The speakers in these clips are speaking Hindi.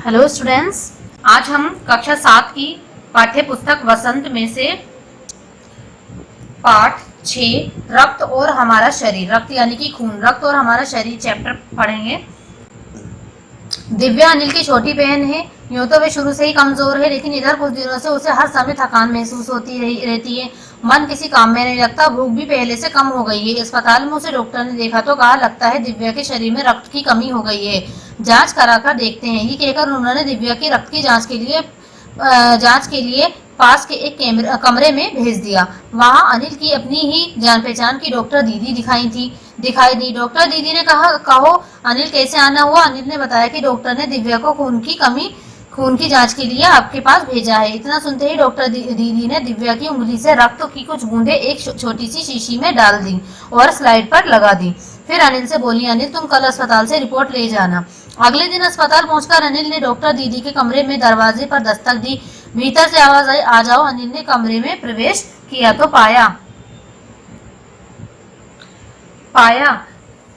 हेलो स्टूडेंट्स, आज हम कक्षा 7 की पाठ्य पुस्तक वसंत में से पाठ 6 रक्त और हमारा शरीर, रक्त यानी कि खून, रक्त और हमारा शरीर चैप्टर पढ़ेंगे। दिव्या अनिल की छोटी बहन है। यूं तो वे शुरू से ही कमजोर है, लेकिन इधर कुछ दिनों से उसे हर समय थकान महसूस होती रहती है। मन किसी काम में नहीं लगता, भूख भी पहले से कम हो गई है। अस्पताल में उसे डॉक्टर ने देखा तो कहा, लगता है दिव्या के शरीर में रक्त की कमी हो गई है, जांच कराकर देखते हैं। ये कहकर उन्होंने दिव्या की रक्त की जांच के लिए पास के एक कमरे में भेज दिया। वहां अनिल की अपनी ही जान पहचान की डॉक्टर दीदी दिखाई दी। डॉक्टर दीदी ने कहा, कहो अनिल कैसे आना हुआ। अनिल ने बताया कि डॉक्टर ने दिव्या को खून की जांच के लिए आपके पास भेजा है। इतना सुनते ही डॉक्टर दीदी ने दिव्या की उंगली से रक्त की कुछ बूंदें एक छोटी सी शीशी में डाल दी और स्लाइड पर लगा दी। फिर अनिल से बोली, अनिल तुम कल अस्पताल से रिपोर्ट ले जाना। अगले दिन अस्पताल पहुंचकर अनिल ने डॉक्टर दीदी के कमरे में दरवाजे पर दस्तक दी। भीतर से आवाज आई, आ जाओ। अनिल ने कमरे में प्रवेश किया तो पाया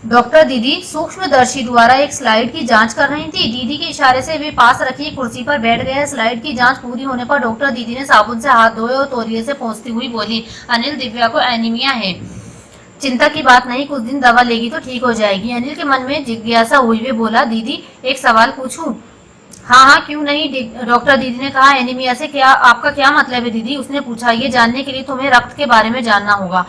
डॉक्टर दीदी सूक्ष्मदर्शी द्वारा एक स्लाइड की जांच कर रही थी। दीदी के इशारे से वे पास रखी कुर्सी पर बैठ गए। स्लाइड की जांच पूरी होने पर डॉक्टर दीदी ने साबुन से हाथ धोए और तौलिए से पोंछती हुई बोली, अनिल दिव्या को एनीमिया है, चिंता की बात नहीं, कुछ दिन दवा लेगी तो ठीक हो जाएगी। अनिल के मन में जिज्ञासा हुई। वे बोला, दीदी एक सवाल पूछूं? हाँ, क्यों नहीं, डॉक्टर दीदी ने कहा। एनीमिया से आपका क्या मतलब है दीदी? उसने पूछा। ये जानने के लिए तुम्हें रक्त के बारे में जानना होगा,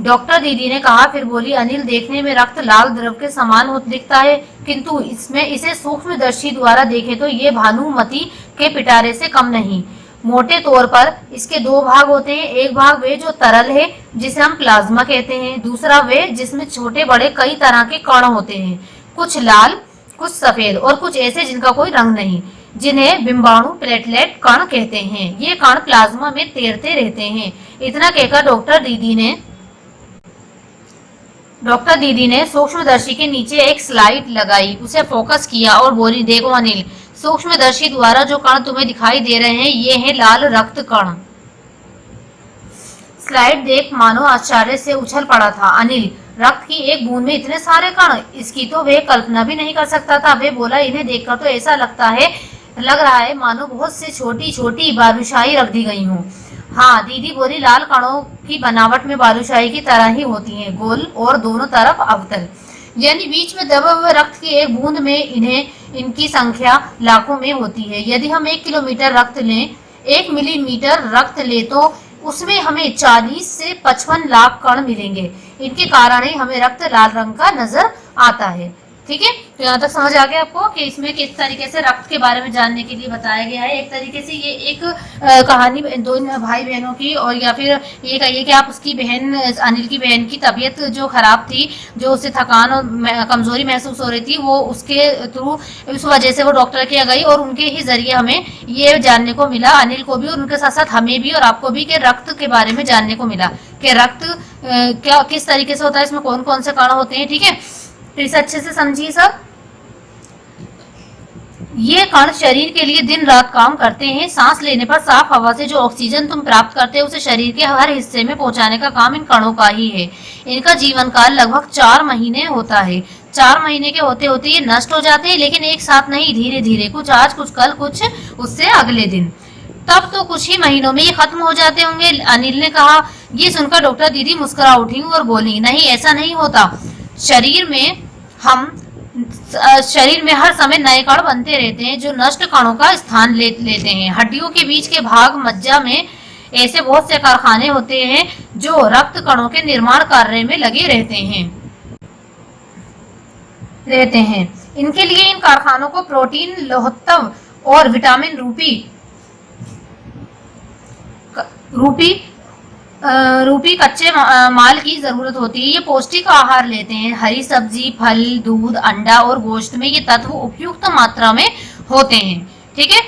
डॉक्टर दीदी ने कहा। फिर बोली, अनिल देखने में रक्त लाल द्रव के समान दिखता है, किंतु इसे सूक्ष्मदर्शी द्वारा देखे तो ये भानुमति के पिटारे से कम नहीं। मोटे तौर पर इसके दो भाग होते हैं। एक भाग वे जो तरल है, जिसे हम प्लाज्मा कहते हैं। दूसरा वे जिसमें छोटे बड़े कई तरह के कण होते हैं, कुछ लाल, कुछ सफेद और कुछ ऐसे जिनका कोई रंग नहीं, जिन्हें बिंबाणु प्लेटलेट कण कहते हैं। ये कण प्लाज्मा में तैरते रहते हैं। इतना कहकर डॉक्टर दीदी ने सूक्ष्मदर्शी के नीचे एक स्लाइड लगाई, उसे फोकस किया और बोली, देखो अनिल, सूक्ष्मदर्शी द्वारा जो कण तुम्हें दिखाई दे रहे हैं, ये हैं लाल रक्त कण। स्लाइड देख मानो आश्चर्य से उछल पड़ा था। अनिल, रक्त की एक बूंद में इतने सारे कण, इसकी तो वे कल्पना भी नहीं कर सकता था। वे बोला, इन्हें देखकर तो ऐसा लग रहा है मानो बहुत से छोटी छोटी बालूशाही रख दी गई हूँ। हाँ, दीदी बोली, लाल कणों की बनावट में बालूशाही की तरह ही होती हैं, गोल और दोनों तरफ अवतल, यानी बीच में दबे हुए रक्त की एक बूंद में इनकी संख्या लाखों में होती है। यदि हम 1 किलोमीटर रक्त लें, 1 मिलीमीटर रक्त ले तो उसमें हमें 40 से 55 लाख कण मिलेंगे। इनके कारण ही हमें रक्त लाल रंग का नजर आता है। ठीक है, तो यहाँ तक समझ आ गया आपको कि इसमें किस तरीके से रक्त के बारे में जानने के लिए बताया गया है। एक तरीके से ये एक कहानी दो भाई बहनों की, और या फिर ये कहिए कि आप उसकी बहन, अनिल की बहन की तबीयत जो खराब थी, जो उसे थकान और कमजोरी महसूस हो रही थी, वो उसके थ्रू, उस वजह से वो डॉक्टर के गई और उनके ही जरिए हमें ये जानने को मिला, अनिल को भी और उनके साथ साथ हमें भी और आपको भी, कि रक्त के बारे में जानने को मिला कि रक्त क्या किस तरीके से होता है, इसमें कौन कौन से कण होते हैं। ठीक है, तो इसे अच्छे से समझिए सब। ये कण शरीर के लिए दिन रात काम करते हैं। सांस लेने पर साफ हवा से जो ऑक्सीजन तुम प्राप्त करते हो, उसे शरीर के हर हिस्से में पहुंचाने का काम इन कणों का ही है। इनका जीवन काल लगभग 4 महीने होता है। 4 महीने के होते होते ये नष्ट हो जाते हैं, लेकिन एक साथ नहीं, धीरे धीरे, कुछ आज, कुछ कल, कुछ उससे अगले दिन। तब तो कुछ ही महीनों में ये खत्म हो जाते होंगे, अनिल ने कहा। ये सुनकर डॉक्टर दीदी मुस्कुरा उठी और बोली, नहीं, ऐसा नहीं होता। शरीर में हर समय नए कण बनते रहते हैं, जो नष्ट कणों का स्थान लेते हैं। हड्डियों के बीच के भाग, मज्जा में ऐसे बहुत से कारखाने होते हैं जो रक्त कणों के निर्माण कार्य में लगे रहते हैं। इनके लिए इन कारखानों को प्रोटीन, लौहतत्व और विटामिन रूपी कच्चे माल की जरूरत होती है। ये पौष्टिक आहार लेते हैं। हरी सब्जी, फल, दूध, अंडा और गोश्त में ये तत्व उपयुक्त मात्रा में होते हैं। ठीक है,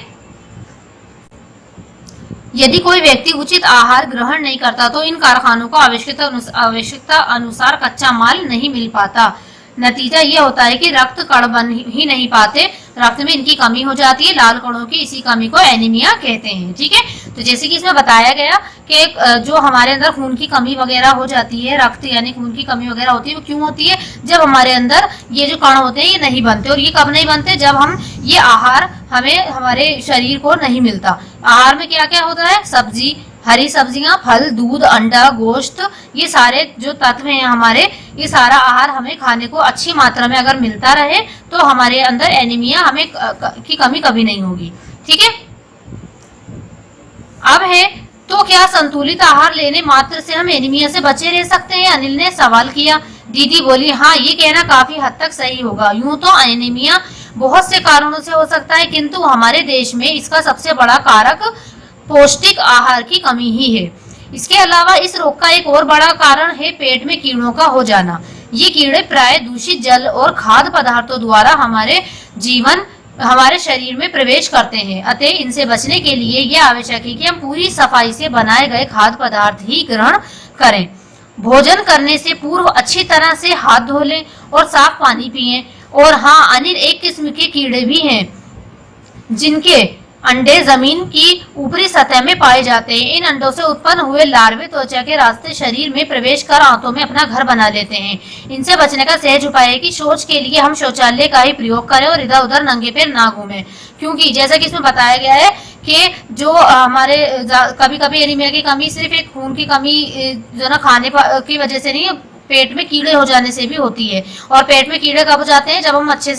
यदि कोई व्यक्ति उचित आहार ग्रहण नहीं करता तो इन कारखानों को आवश्यकता अनुसार कच्चा माल नहीं मिल पाता। नतीजा ये होता है कि रक्त कण बन ही नहीं पाते, रक्त में इनकी कमी हो जाती है। लाल कणों की इसी कमी को एनीमिया कहते हैं। ठीक है, तो जैसे कि इसमें बताया गया कि जो हमारे अंदर खून की कमी वगैरह हो जाती है, रक्त यानी खून की कमी वगैरह होती है, वो क्यों होती है? जब हमारे अंदर ये जो कण होते हैं ये नहीं बनते। और ये कब नहीं बनते? जब हम ये आहार हमें हमारे शरीर को नहीं मिलता। आहार में क्या क्या होता है? सब्जी, हरी सब्जियां, फल, दूध, अंडा, गोश्त, ये सारे जो तत्व हैं हमारे, ये सारा आहार हमें खाने को अच्छी मात्रा में अगर मिलता रहे तो हमारे अंदर एनीमिया हमें की कमी कभी नहीं होगी। ठीक है। अब है तो क्या संतुलित आहार लेने मात्र से हम एनीमिया से बचे रह सकते हैं? अनिल ने सवाल किया। दीदी बोली, हाँ, ये कहना काफी हद तक सही होगा। यूं तो एनीमिया बहुत से कारणों से हो सकता है, किंतु हमारे देश में इसका सबसे बड़ा कारक पौष्टिक आहार की कमी ही है। इसके अलावा इस रोग का एक और बड़ा कारण है पेट में कीड़ों का हो जाना। ये कीड़े प्राय दूषित जल और खाद्य पदार्थों द्वारा हमारे शरीर में प्रवेश करते हैं। अतः इनसे बचने के लिए यह आवश्यक है कि हम पूरी सफाई से बनाए गए खाद्य पदार्थ ही ग्रहण करें। भोजन करने से पूर्व अच्छी तरह से हाथ धो लें और साफ पानी पिएं। और हाँ अनिल, एक किस्म के कीड़े भी हैं जिनके अंडे जमीन की ऊपरी सतह में पाए जाते हैं। इन अंडों से उत्पन्न हुए लार्वे त्वचा के रास्ते शरीर में प्रवेश कर आंतों में अपना घर बना लेते हैं। इनसे बचने का सहज उपाय है कि शौच के लिए हम शौचालय का ही प्रयोग करें और इधर उधर नंगे पैर ना घूमें। क्योंकि जैसा कि इसमें बताया गया है कि जो हमारे कभी कभी एनीमिया की कमी सिर्फ एक खून की कमी जो ना खाने की वजह से नहीं, पेट में कीड़े हो जाने से भी होती है। और पेट में कीड़े कब हो जाते हैं? जब हम अच्छी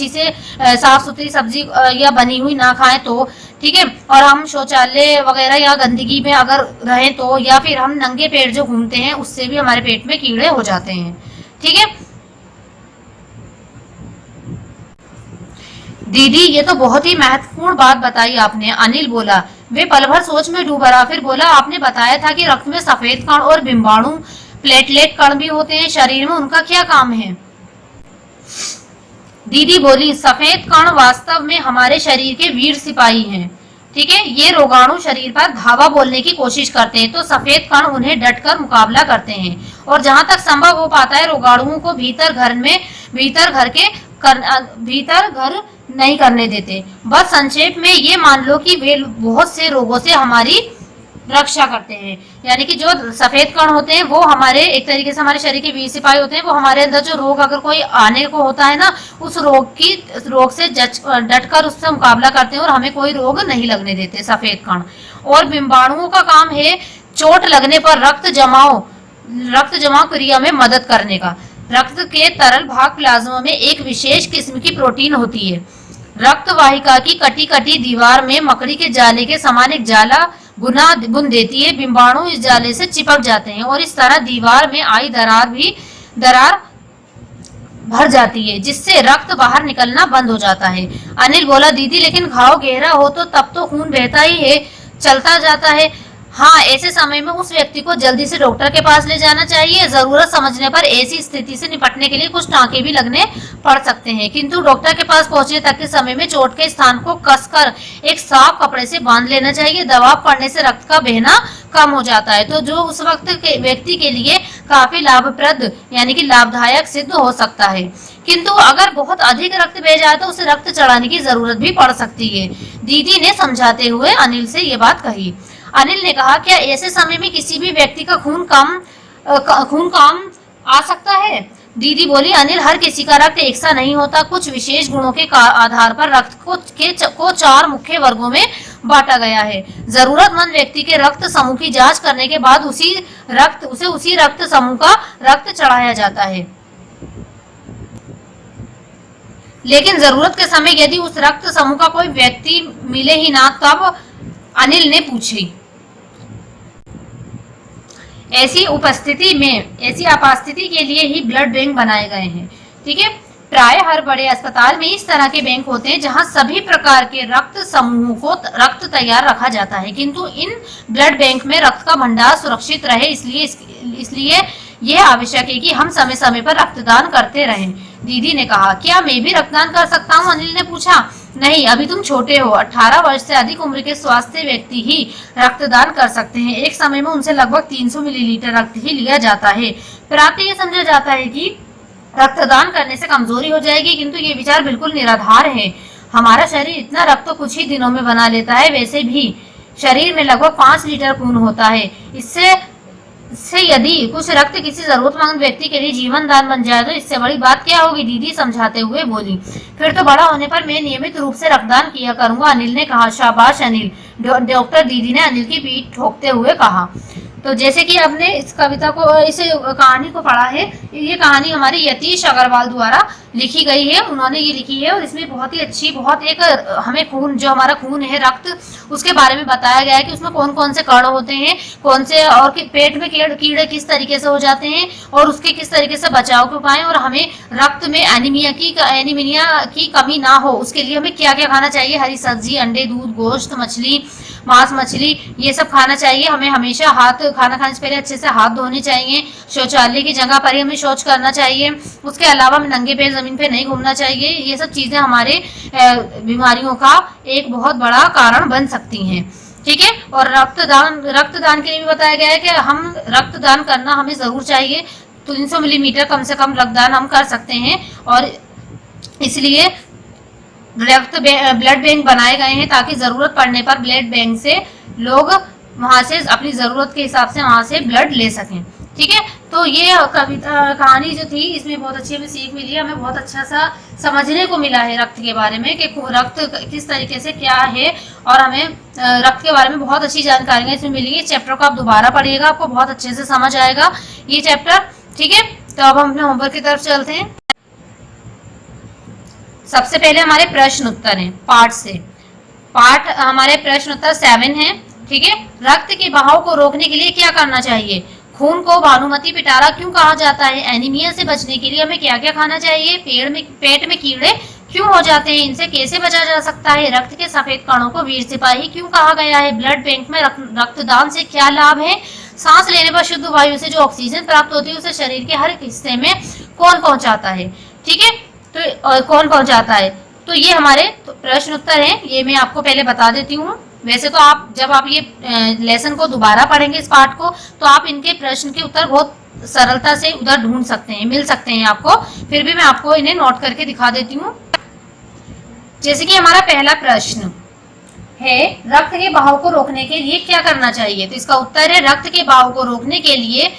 से साफ सुथरी सब्जी या बनी हुई ना खाएं तो। ठीक है। और हम शौचालय वगैरह या गंदगी में अगर रहें तो, या फिर हम नंगे पेट जो घूमते हैं उससे भी हमारे पेट में कीड़े हो जाते हैं। ठीक है। दीदी, ये तो बहुत ही महत्वपूर्ण बात बताई आपने, अनिल बोला। वे पल भर सोच में डूब रहा, फिर बोला, आपने बताया था कि रक्त में सफेद कण और बिंबाणु प्लेटलेट कण भी होते हैं शरीर में, उनका क्या काम है? दीदी बोली, सफेद कण वास्तव में हमारे शरीर के वीर सिपाही हैं। ठीक है। ये रोगाणु शरीर पर धावा बोलने की कोशिश करते हैं तो सफेद कण उन्हें डटकर मुकाबला करते हैं और जहां तक संभव हो पाता है रोगाणुओं को भीतर घर नहीं करने देते। बस संक्षेप में ये मान लो कि वे बहुत से रोगों से हमारी रक्षा करते हैं। यानी कि जो सफेद कण होते हैं वो हमारे एक तरीके से हमारे शरीर के वीर सिपाही होते हैं। वो हमारे अंदर जो रोग अगर कोई आने को होता है ना, उस रोग से डटकर उससे मुकाबला करते हैं और हमें कोई रोग नहीं लगने देते सफेद कण। और बिंबाणुओं का काम है चोट लगने पर रक्त जमाव क्रिया में मदद करने का। रक्त के तरल भाग प्लाज्मा में एक विशेष किस्म की प्रोटीन होती है। रक्त वाहिका की कटी दीवार में मकड़ी के जाले के समान एक जाला बुन देती है। बिंबाणु इस जाले से चिपक जाते हैं और इस तरह दीवार में आई दरार भर जाती है, जिससे रक्त बाहर निकलना बंद हो जाता है। अनिल बोला, दीदी लेकिन घाव गहरा हो तो तब तो खून बहता ही है, चलता जाता है। हाँ, ऐसे समय में उस व्यक्ति को जल्दी से डॉक्टर के पास ले जाना चाहिए। जरूरत समझने पर ऐसी स्थिति से निपटने के लिए कुछ टाँके भी लगने पड़ सकते हैं, किंतु डॉक्टर के पास पहुंचने तक के समय में चोट के स्थान को कसकर एक साफ कपड़े से बांध लेना चाहिए। दबाव पड़ने से रक्त का बहना कम हो जाता है, तो जो उस वक्त के व्यक्ति के लिए काफी लाभप्रद यानी कि लाभदायक सिद्ध हो सकता है। किंतु अगर बहुत अधिक रक्त बह जाए तो उसे रक्त चढ़ाने की जरूरत भी पड़ सकती है। दीदी ने समझाते हुए अनिल से ये बात कही। अनिल ने कहा, क्या ऐसे समय में किसी भी व्यक्ति का खून कम आ सकता है? दीदी बोली, अनिल, हर किसी का रक्त एक सा नहीं होता। कुछ विशेष गुणों के आधार पर रक्त को 4 मुख्य वर्गों में बांटा गया है। जरूरतमंद व्यक्ति के रक्त समूह की जांच करने के बाद उसी रक्त समूह का रक्त चढ़ाया जाता है। लेकिन जरूरत के समय यदि उस रक्त समूह का कोई व्यक्ति मिले ही ना, तब अनिल ने पूछी, ऐसी आपातस्थिति के लिए ही ब्लड बैंक बनाए गए हैं। ठीक है। प्राय हर बड़े अस्पताल में इस तरह के बैंक होते हैं जहां सभी प्रकार के रक्त समूहों को रक्त तैयार रखा जाता है, किंतु इन ब्लड बैंक में रक्त का भंडार सुरक्षित रहे इसलिए यह आवश्यक है कि हम समय समय पर रक्तदान करते रहें। दीदी ने कहा, क्या मैं भी रक्तदान कर सकता हूँ? अनिल ने पूछा। नहीं, अभी तुम छोटे हो। 18 वर्ष से अधिक उम्र के स्वस्थ व्यक्ति ही रक्तदान कर सकते हैं। एक समय में उनसे लगभग 300 मिलीलीटर रक्त ही लिया जाता है। प्रायः ये समझा जाता है कि रक्तदान करने से कमजोरी हो जाएगी, किंतु ये विचार बिल्कुल निराधार है। हमारा शरीर इतना रक्त तो कुछ ही दिनों में बना लेता है। वैसे भी शरीर में लगभग 5 लीटर खून होता है। इससे यदि कुछ रक्त किसी जरूरतमंद व्यक्ति के लिए जीवन दान बन जाए तो इससे बड़ी बात क्या होगी, दीदी समझाते हुए बोली। फिर तो बड़ा होने पर मैं नियमित रूप से रक्तदान किया करूंगा, अनिल ने कहा। शाबाश अनिल, डॉक्टर दीदी ने अनिल की पीठ ठोकते हुए कहा। तो जैसे कि आपने इस कविता को, इस कहानी को पढ़ा है, ये कहानी हमारी यतीश अग्रवाल द्वारा लिखी गई है। उन्होंने ये लिखी है और इसमें बहुत ही अच्छी, बहुत एक हमें खून, जो हमारा खून है, रक्त, उसके बारे में बताया गया है कि उसमें कौन कौन से कण होते हैं, कौन से, और पेट में कीड़े किस तरीके से हो जाते हैं और उसके किस तरीके से बचाव के उपाय, और हमें रक्त में एनीमिया की कमी ना हो उसके लिए हमें क्या क्या खाना चाहिए। हरी सब्जी, अंडे, दूध, गोश्त, मछली, मांस मछली, ये सब खाना चाहिए। हमें हमेशा खाना खाने से पहले अच्छे से हाथ धोने चाहिए। शौचालय की जगह पर ही हमें शौच करना चाहिए। उसके अलावा हमें नंगे पैर जमीन पे नहीं घूमना चाहिए। ये सब चीजें हमारे बीमारियों का एक बहुत बड़ा कारण बन सकती हैं। ठीक है। और रक्तदान के लिए भी बताया गया है कि हम रक्तदान करना हमें जरूर चाहिए। 300 मिलीमीटर कम से कम रक्तदान हम कर सकते हैं और इसलिए ब्लड बैंक बनाए गए हैं ताकि जरूरत पड़ने पर ब्लड बैंक से लोग वहां से अपनी जरूरत के हिसाब से वहां से ब्लड ले सकें। ठीक है। तो ये कहानी जो थी, इसमें बहुत अच्छी हमें सीख मिली है, हमें बहुत अच्छा सा समझने को मिला है रक्त के बारे में कि रक्त किस तरीके से क्या है, और हमें रक्त के बारे में बहुत अच्छी जानकारियां इसमें मिली है। चैप्टर को आप दोबारा पढ़िएगा, आपको बहुत अच्छे से समझ आएगा ये चैप्टर। ठीक है। तो अब हम अपने होमवर्क की तरफ चलते हैं। सबसे पहले हमारे प्रश्न उत्तर हैं पार्ट से। पार्ट हमारे प्रश्न उत्तर 7 है। ठीक है। रक्त के बहाव को रोकने के लिए क्या करना चाहिए? खून को भानुमति पिटारा क्यों कहा जाता है? एनीमिया से बचने के लिए हमें क्या क्या खाना चाहिए? पेट में कीड़े क्यों हो जाते हैं, इनसे कैसे बचा जा सकता है? रक्त के सफेद कणों को वीर सिपाही क्यों कहा गया है? ब्लड बैंक में रक्तदान से क्या लाभ है? सांस लेने पर शुद्ध वायु से जो ऑक्सीजन प्राप्त होती है उसे शरीर के हर हिस्से में कौन पहुंचाता है? ठीक है। तो कौन पहुंचाता है? तो ये हमारे प्रश्न उत्तर हैं। ये मैं आपको पहले बता देती हूँ। वैसे तो आप जब आप ये लेसन को दोबारा पढ़ेंगे, इस पार्ट को, तो आप इनके प्रश्न के उत्तर बहुत सरलता से उधर ढूंढ सकते हैं, मिल सकते हैं आपको। फिर भी मैं आपको इन्हें नोट करके दिखा देती हूँ। जैसे कि हमारा पहला प्रश्न है, रक्त के बहाव को रोकने के लिए क्या करना चाहिए? तो इसका उत्तर है, रक्त के बहाव को रोकने के लिए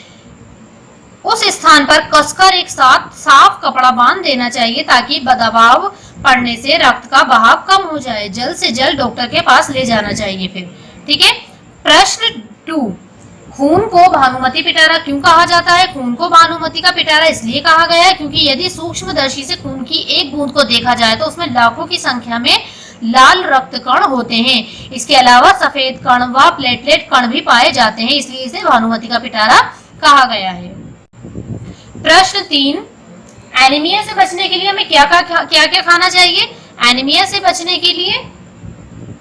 उस स्थान पर कसकर एक साथ साफ कपड़ा बांध देना चाहिए ताकि दबाव पड़ने से रक्त का बहाव कम हो जाए। जल्द से जल्द डॉक्टर के पास ले जाना चाहिए फिर। ठीक है। प्रश्न 2, खून को भानुमति पिटारा क्यों कहा जाता है? खून को भानुमति का पिटारा इसलिए कहा गया है क्योंकि यदि सूक्ष्मदर्शी से खून की एक बूंद को देखा जाए तो उसमें लाखों की संख्या में लाल रक्त कण होते हैं। इसके अलावा सफेद कण व प्लेटलेट कण भी पाए जाते हैं, इसलिए इसे भानुमति का पिटारा कहा गया है। प्रश्न 3, एनीमिया से बचने के लिए हमें क्या क्या खाना चाहिए? एनीमिया से बचने के लिए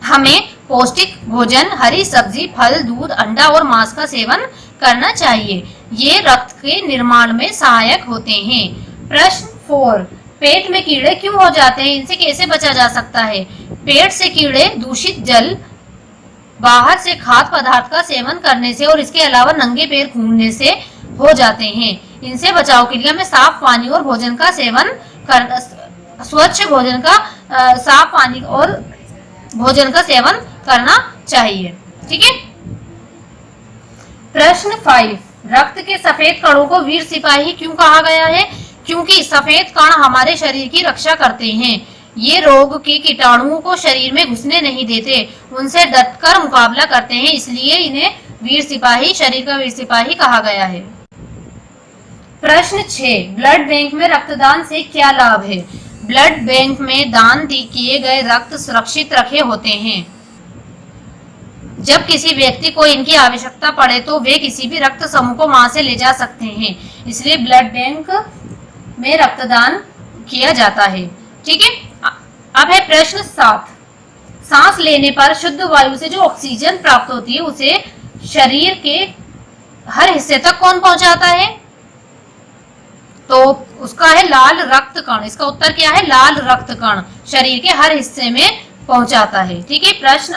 हमें पौष्टिक भोजन, हरी सब्जी, फल, दूध, अंडा और मांस का सेवन करना चाहिए। ये रक्त के निर्माण में सहायक होते हैं। प्रश्न 4, पेट में कीड़े क्यों हो जाते हैं, इनसे कैसे बचा जा सकता है? पेट से कीड़े दूषित जल, बाहर से खाद्य पदार्थ का सेवन करने से और इसके अलावा नंगे पैर घूमने से हो जाते हैं। इनसे बचाव के लिए हमें साफ पानी और भोजन का सेवन करना, स्वच्छ भोजन का, साफ पानी और भोजन का सेवन करना चाहिए। ठीक है। प्रश्न 5, रक्त के सफेद कणों को वीर सिपाही क्यों कहा गया है? क्योंकि सफेद कण हमारे शरीर की रक्षा करते हैं। ये रोग के कीटाणुओं को शरीर में घुसने नहीं देते, उनसे डटकर मुकाबला करते हैं, इसलिए इन्हें वीर सिपाही, शरीर का वीर सिपाही कहा गया है। प्रश्न 6, ब्लड बैंक में रक्तदान से क्या लाभ है? ब्लड बैंक में दान किए गए रक्त सुरक्षित रखे होते हैं। जब किसी व्यक्ति को इनकी आवश्यकता पड़े तो वे किसी भी रक्त समूह को वहां से ले जा सकते हैं, इसलिए ब्लड बैंक में रक्तदान किया जाता है। ठीक है। अब है प्रश्न 7, सांस लेने पर शुद्ध वायु से जो ऑक्सीजन प्राप्त होती है उसे शरीर के हर हिस्से तक कौन पहुंचाता है? तो उसका है लाल रक्त कण। इसका उत्तर क्या है? लाल रक्त कण शरीर के हर हिस्से में पहुंचाता है। ठीक है। प्रश्न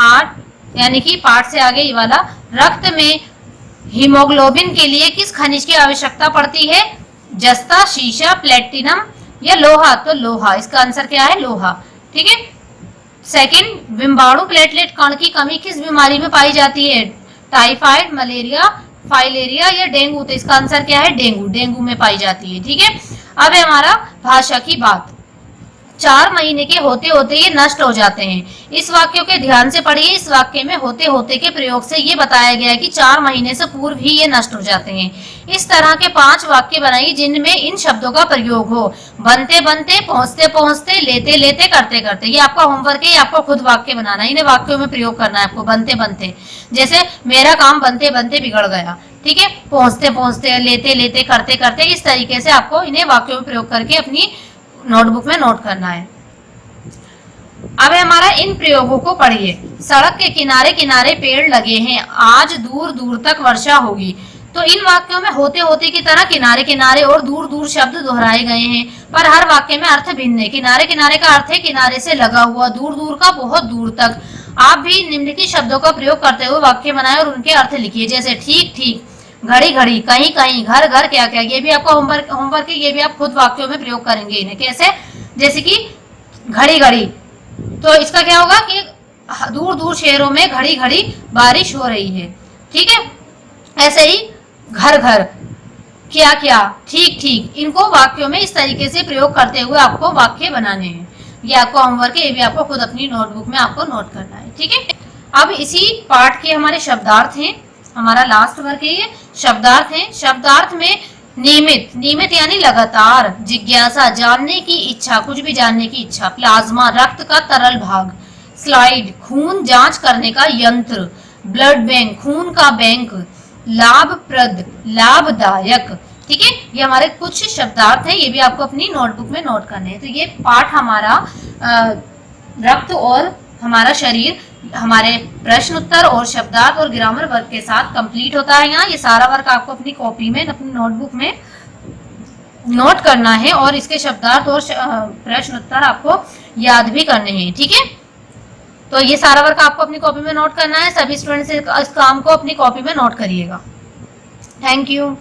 8 यानी कि पार्ट से आगे ये वाला, रक्त में हीमोग्लोबिन के लिए किस खनिज की आवश्यकता पड़ती है? जस्ता, शीशा, प्लेटिनम या लोहा? तो लोहा। इसका आंसर क्या है? लोहा। ठीक है। सेकंड, विम्बाणु प्लेटलेट कण की कमी किस बीमारी में पाई जाती है? टाइफाइड, मलेरिया, फाइलेरिया या डेंगू? तो इसका आंसर क्या है? डेंगू। डेंगू में पाई जाती है। ठीक है, अब है हमारा भाषा की बात। 4 महीने के होते होते ये नष्ट हो जाते हैं। इस वाक्य के ध्यान से पढ़िए। इस वाक्य में होते होते के प्रयोग से ये बताया गया है कि 4 महीने से पूर्व ही ये नष्ट हो जाते हैं। इस तरह के 5 वाक्य बनाइए जिनमें इन शब्दों का प्रयोग हो। बनते बनते, पहुंचते पहुंचते, लेते लेते, करते करते। ये आपका होमवर्क है, ये आपको खुद वाक्य बनाना है, इन्हें वाक्यों में प्रयोग करना है आपको। बनते बनते, जैसे मेरा काम बनते बनते बिगड़ गया। ठीक है, पहुंचते पहुंचते, लेते लेते, करते करते, इस तरीके से आपको इन्हें वाक्यों में प्रयोग करके अपनी नोटबुक में नोट करना है। अब हमारा इन प्रयोगों को पढ़िए। सड़क के किनारे किनारे पेड़ लगे हैं, आज दूर दूर तक वर्षा होगी। तो इन वाक्यों में होते होते की तरह किनारे किनारे और दूर दूर शब्द दोहराए गए हैं, पर हर वाक्य में अर्थ भिन्न है। किनारे किनारे का अर्थ है किनारे से लगा हुआ, दूर दूर का बहुत दूर तक। आप भी निम्नलिखित शब्दों का प्रयोग करते हुए वाक्य बनाए और उनके अर्थ लिखिए। जैसे ठीक ठीक, घड़ी घड़ी, कहीं कहीं, घर घर, क्या क्या। ये भी आपका होमवर्क है, ये भी आप खुद वाक्यों में प्रयोग करेंगे इन्हें। कैसे? जैसे कि घड़ी घड़ी, तो इसका क्या होगा कि दूर दूर शहरों में घड़ी घड़ी बारिश हो रही है। ठीक है, ऐसे ही घर घर, क्या क्या, ठीक ठीक, इनको वाक्यों में इस तरीके से प्रयोग करते हुए आपको वाक्य बनाने हैं। ये आपको होमवर्क है, ये भी आपको खुद अपनी नोटबुक में आपको नोट करना है। ठीक है, अब इसी पाठ के हमारे शब्दार्थ हैं। हमारा लास्ट वर्क है ये, शब्दार्थ है। शब्दार्थ में नियमित, नियमित यानी लगातार। जिज्ञासा, जानने की इच्छा, कुछ भी जानने की इच्छा। प्लाज्मा, रक्त का तरल भाग। स्लाइड, खून जांच करने का यंत्र। ब्लड बैंक, खून का बैंक। लाभप्रद, लाभदायक। ठीक है, ये हमारे कुछ शब्दार्थ हैं, ये भी आपको अपनी नोटबुक में नोट करने हैं। तो ये पाठ हमारा रक्त और हमारा शरीर, हमारे प्रश्न उत्तर और शब्दार्थ और ग्रामर वर्क के साथ कंप्लीट होता है। यहाँ ये सारा वर्क आपको अपनी कॉपी में, अपनी नोटबुक में नोट करना है और इसके शब्दार्थ और प्रश्न उत्तर आपको याद भी करने हैं। ठीक है, तो ये सारा वर्क आपको अपनी कॉपी में नोट करना है। सभी स्टूडेंट्स इस काम को अपनी कॉपी में नोट करिएगा। Thank you.